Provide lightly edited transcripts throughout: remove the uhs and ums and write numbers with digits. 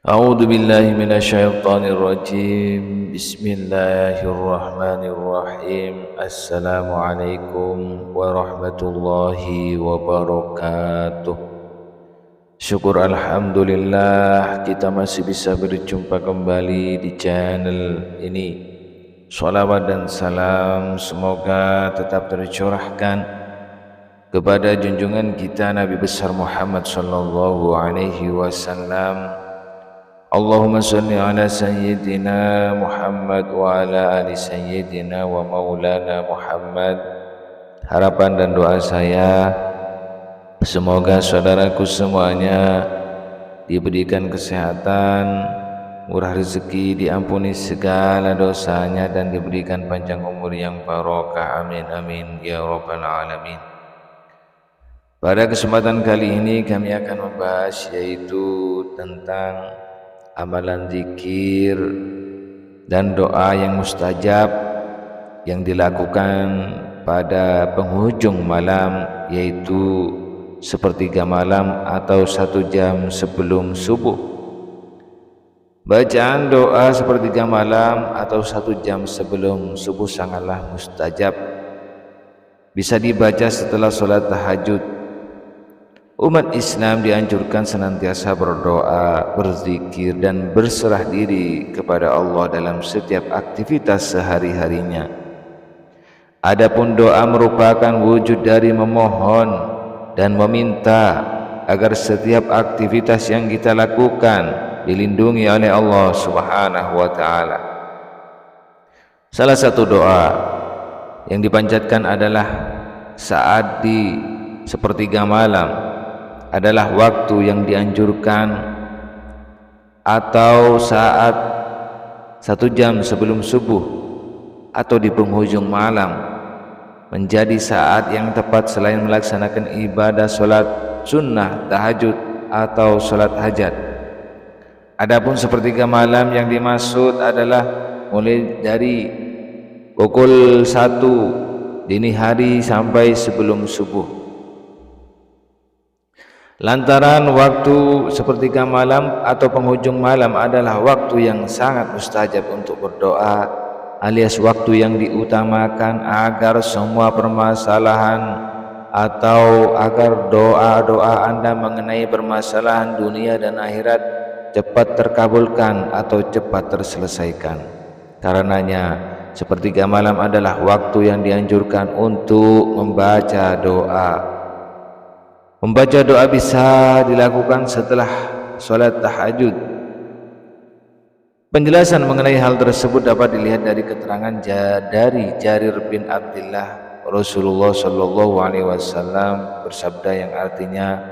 أعوذ بالله من الشيطان الرجيم بسم الله الرحمن الرحيم السلام عليكم ورحمة الله وbarakatuh. Syukur alhamdulillah kita masih bisa berjumpa kembali di channel ini. Shalawat dan salam semoga tetap tercurahkan kepada junjungan kita Nabi besar Muhammad sallallahu alaihi wasallam. Allahumma salli ala sayyidina Muhammad wa ala ali sayyidina wa maulana Muhammad. Harapan dan doa saya semoga saudaraku semuanya diberikan kesehatan, murah rezeki, diampuni segala dosanya dan diberikan panjang umur yang barokah. Amin amin ya rabbal alamin. Pada kesempatan kali ini kami akan membahas yaitu tentang amalan zikir dan doa yang mustajab yang dilakukan pada penghujung malam, yaitu sepertiga malam atau 1 jam sebelum subuh. Bacaan doa sepertiga malam atau 1 jam sebelum subuh sangatlah mustajab. Bisa dibaca setelah sholat tahajud. Umat Islam dianjurkan senantiasa berdoa, berzikir dan berserah diri kepada Allah dalam setiap aktivitas sehari-harinya. Adapun doa merupakan wujud dari memohon dan meminta agar setiap aktivitas yang kita lakukan dilindungi oleh Allah Subhanahu wa taala. Salah satu doa yang dipanjatkan adalah saat di sepertiga malam, adalah waktu yang dianjurkan atau saat 1 jam sebelum subuh atau di penghujung malam menjadi saat yang tepat selain melaksanakan ibadah sholat sunnah, tahajud atau sholat hajat. Adapun sepertiga malam yang dimaksud adalah mulai dari pukul 1 dini hari sampai sebelum subuh. Lantaran waktu sepertiga malam atau penghujung malam adalah waktu yang sangat mustajab untuk berdoa, alias waktu yang diutamakan agar semua permasalahan atau agar doa-doa Anda mengenai permasalahan dunia dan akhirat cepat terkabulkan atau cepat terselesaikan. Karenanya sepertiga malam adalah waktu yang dianjurkan untuk membaca doa. Membaca doa bisa dilakukan setelah sholat tahajud. Penjelasan mengenai hal tersebut dapat dilihat dari keterangan dari Jarir bin Abdullah. Rasulullah Shallallahu Alaihi Wasallam bersabda yang artinya,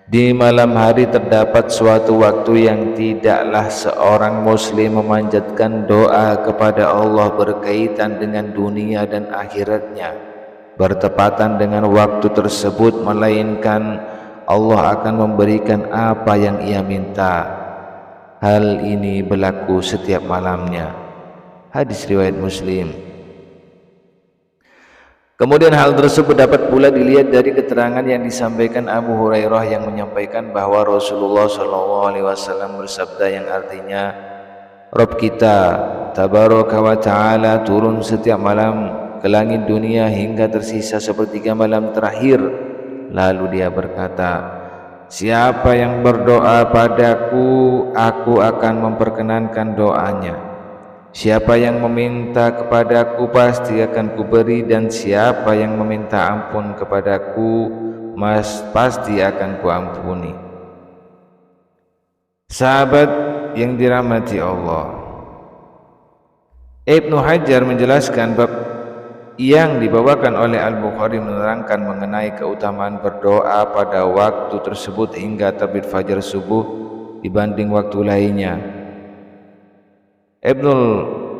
di malam hari terdapat suatu waktu yang tidaklah seorang muslim memanjatkan doa kepada Allah berkaitan dengan dunia dan akhiratnya bertepatan dengan waktu tersebut, melainkan Allah akan memberikan apa yang ia minta. Hal ini berlaku setiap malamnya. Hadis riwayat Muslim. Kemudian hal tersebut dapat pula dilihat dari keterangan yang disampaikan Abu Hurairah yang menyampaikan bahwa Rasulullah SAW bersabda yang artinya, Rabb kita tabaraka wa ta'ala turun setiap malam ke langit dunia hingga tersisa sepertiga malam terakhir. Lalu dia berkata, siapa yang berdoa padaku, aku akan memperkenankan doanya. Siapa yang meminta kepadaku, pasti akan kuberi, dan siapa yang meminta ampun kepadaku, pasti akan kuampuni. Sahabat yang dirahmati Allah, Ibnu Hajar menjelaskan bab yang dibawakan oleh Al-Bukhari menerangkan mengenai keutamaan berdoa pada waktu tersebut hingga terbit fajar subuh dibanding waktu lainnya. Ibnul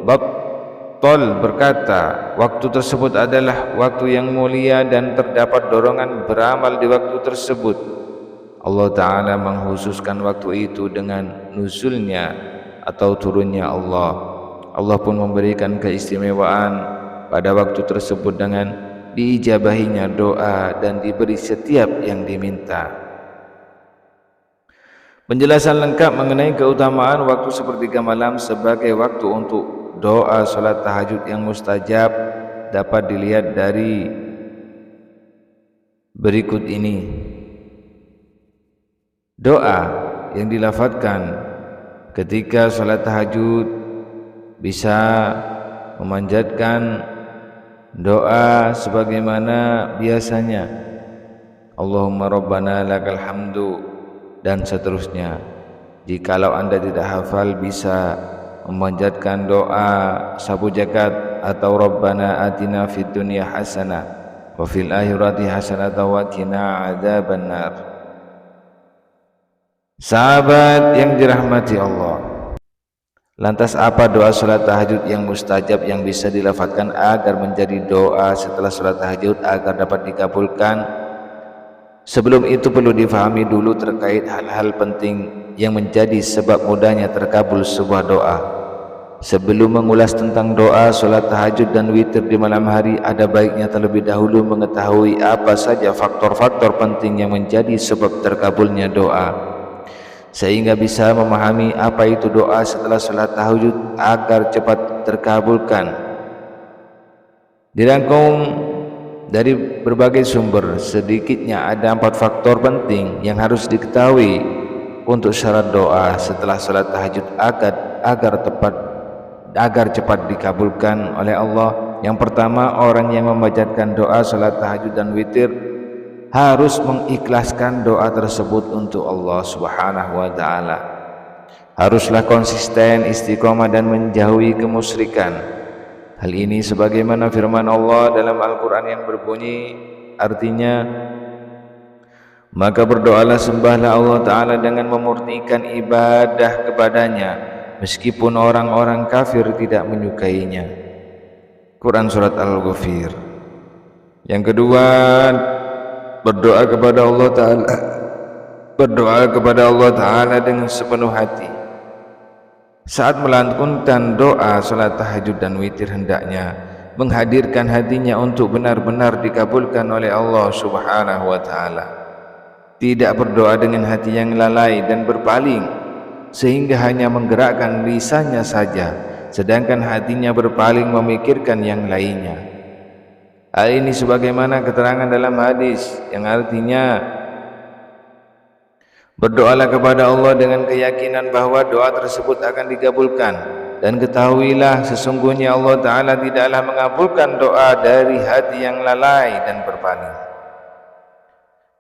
Battal berkata, waktu tersebut adalah waktu yang mulia dan terdapat dorongan beramal di waktu tersebut. Allah Ta'ala mengkhususkan waktu itu dengan nuzulnya atau turunnya Allah. Allah pun memberikan keistimewaan pada waktu tersebut dengan diijabahinya doa dan diberi setiap yang diminta. Penjelasan lengkap mengenai keutamaan waktu sepertiga malam sebagai waktu untuk doa salat tahajud yang mustajab dapat dilihat dari berikut ini. Doa yang dilafadzkan ketika salat tahajud bisa memanjatkan doa sebagaimana biasanya, Allahumma rabbana lakal hamdu, dan seterusnya. Jikalau anda tidak hafal, bisa memanjatkan doa sabu jagat atau Rabbana atina fid dunya hasanah wa fil akhirati hasanah wa qina adzabannar. Sahabat yang dirahmati Allah, lantas apa doa salat tahajud yang mustajab yang bisa dilafadzkan agar menjadi doa setelah salat tahajud agar dapat dikabulkan? Sebelum itu perlu difahami dulu terkait hal-hal penting yang menjadi sebab mudahnya terkabul sebuah doa. Sebelum mengulas tentang doa salat tahajud dan witir di malam hari, ada baiknya terlebih dahulu mengetahui apa saja faktor-faktor penting yang menjadi sebab terkabulnya doa, sehingga bisa memahami apa itu doa setelah salat tahajud agar cepat terkabulkan. Dirangkum dari berbagai sumber, sedikitnya ada 4 faktor penting yang harus diketahui untuk syarat doa setelah salat tahajud agar cepat dikabulkan oleh Allah. Yang pertama, orang yang memanjatkan doa salat tahajud dan witir harus mengikhlaskan doa tersebut untuk Allah Subhanahu wa taala. Haruslah konsisten, istiqomah dan menjauhi kemusyrikan. Hal ini sebagaimana firman Allah dalam Al-Quran yang berbunyi, artinya, maka berdoalah, sembahlah Allah Ta'ala dengan memurnikan ibadah kepadanya meskipun orang-orang kafir tidak menyukainya. Quran Surat Al-Ghafir. Yang kedua, berdoa kepada Allah Ta'ala dengan sepenuh hati. Saat melantunkan doa salat tahajud dan witir, hendaknya menghadirkan hatinya untuk benar-benar dikabulkan oleh Allah Subhanahu wa taala. Tidak berdoa dengan hati yang lalai dan berpaling sehingga hanya menggerakkan lisannya saja sedangkan hatinya berpaling memikirkan yang lainnya. Hal ini sebagaimana keterangan dalam hadis yang artinya, berdoalah kepada Allah dengan keyakinan bahwa doa tersebut akan dikabulkan, dan ketahuilah sesungguhnya Allah Ta'ala tidaklah mengabulkan doa dari hati yang lalai dan berpaling.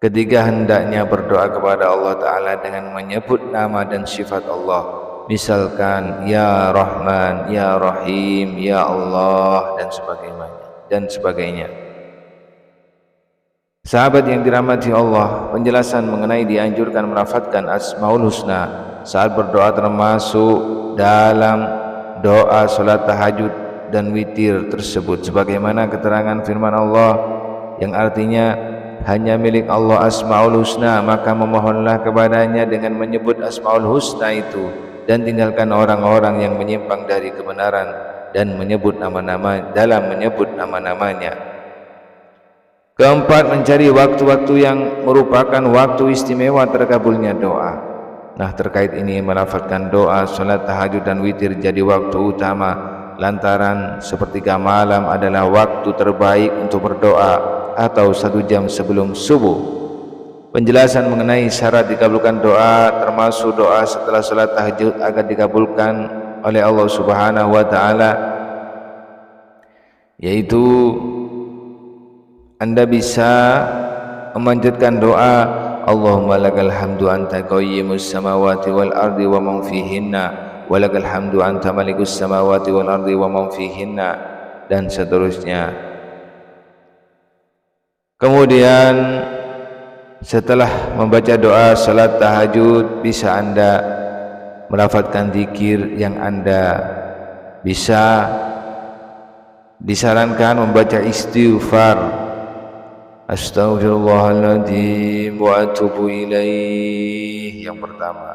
Ketiga, hendaknya berdoa kepada Allah Ta'ala dengan menyebut nama dan sifat Allah, misalkan Ya Rahman, Ya Rahim, Ya Allah, dan sebagainya. Sahabat yang dirahmati Allah, penjelasan mengenai dianjurkan melafadzkan Asmaul Husna saat berdoa termasuk dalam doa salat tahajud dan witir tersebut, sebagaimana keterangan firman Allah yang artinya, hanya milik Allah Asmaul Husna, maka memohonlah kepadanya dengan menyebut Asmaul Husna itu, dan tinggalkan orang-orang yang menyimpang dari kebenaran dan menyebut nama-namanya. Keempat, mencari waktu-waktu yang merupakan waktu istimewa terkabulnya doa. Nah, terkait ini melafadzkan doa salat tahajud dan witir jadi waktu utama lantaran sepertiga malam adalah waktu terbaik untuk berdoa atau 1 jam sebelum subuh. Penjelasan mengenai syarat dikabulkan doa termasuk doa setelah salat tahajud agar dikabulkan oleh Allah Subhanahu wa taala, yaitu Anda bisa memanjatkan doa Allahumma lakal hamdu anta qayyimus samawati wal ardi wa man fihinna wa lakal hamdu anta malikus samawati wal ardi wa man fihinna, dan seterusnya. Kemudian setelah membaca doa salat tahajud, bisa Anda melafadzkan zikir yang Anda bisa disarankan membaca istighfar, Astaghfirullahaladzim wa atubu ilaih. Yang pertama,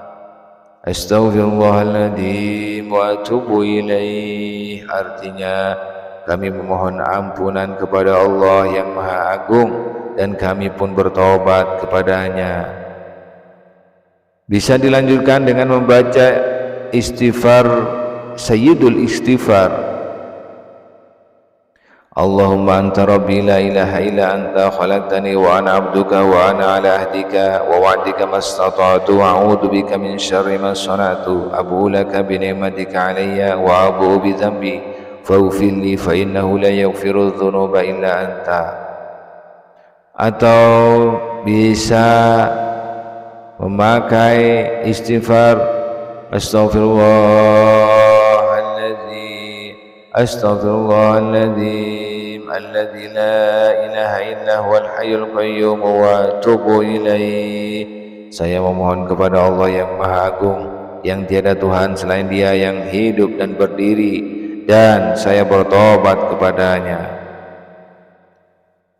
Astaghfirullahaladzim wa atubu ilaih, artinya kami memohon ampunan kepada Allah yang Maha Agung dan kami pun bertobat kepadanya. Bisa dilanjutkan dengan membaca istighfar Sayyidul Istighfar. Allahumma anta rabbi la ilaha illa anta khalaqtani wa ana abduka wa ana ala ahdika wa wa'dika mastata'tu wa a'udzu bika min syarri ma sana'tu abu'u laka bi ni'matika alayya wa abu'u bi dhanbi faghfir li fa innahu la yaghfiru dhunuba illa anta. Atau bisa memakai istighfar Astaghfirullahaladzim alladzi la ilaha illa huwal hayyul qayyum wa atubu ilaih. Saya memohon kepada Allah yang Maha Agung, yang tiada Tuhan selain Dia, yang hidup dan berdiri, dan saya bertobat kepadanya.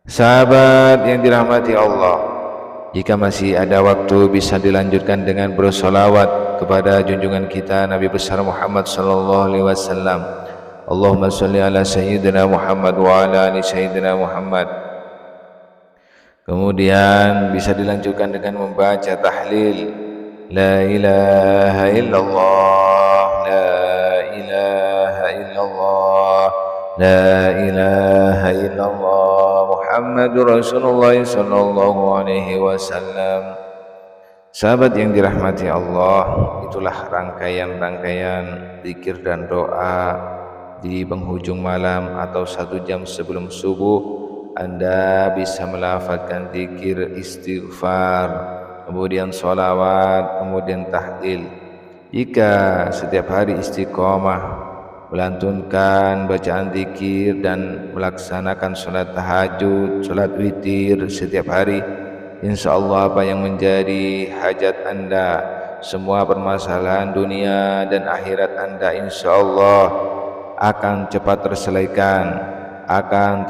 Sahabat yang dirahmati Allah, jika masih ada waktu bisa dilanjutkan dengan bersolawat kepada junjungan kita Nabi besar Muhammad sallallahu alaihi wasallam. Allahumma salli ala sayyidina Muhammad wa ala ali sayyidina Muhammad. Kemudian bisa dilanjutkan dengan membaca tahlil la ilaha illallah, la ilaha illallah, la ilaha illallah, Muhammadur Rasulullah sallallahu alaihi wasallam. Sahabat yang dirahmati Allah, itulah rangkaian-rangkaian zikir dan doa di penghujung malam atau 1 jam sebelum subuh. Anda bisa melafazkan zikir istighfar, kemudian sholawat, kemudian tahlil. Jika setiap hari istiqomah melantunkan bacaan zikir dan melaksanakan sholat tahajud, sholat witir setiap hari, insyaallah apa yang menjadi hajat Anda, semua permasalahan dunia dan akhirat Anda insyaallah akan cepat terselesaikan, akan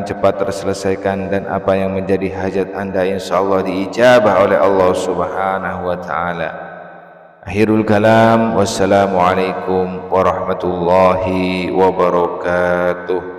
cepat terselesaikan, dan apa yang menjadi hajat Anda insyaallah diijabah oleh Allah Subhanahu wa taala. Akhirul kalam, wassalamualaikum warahmatullahi wabarakatuh.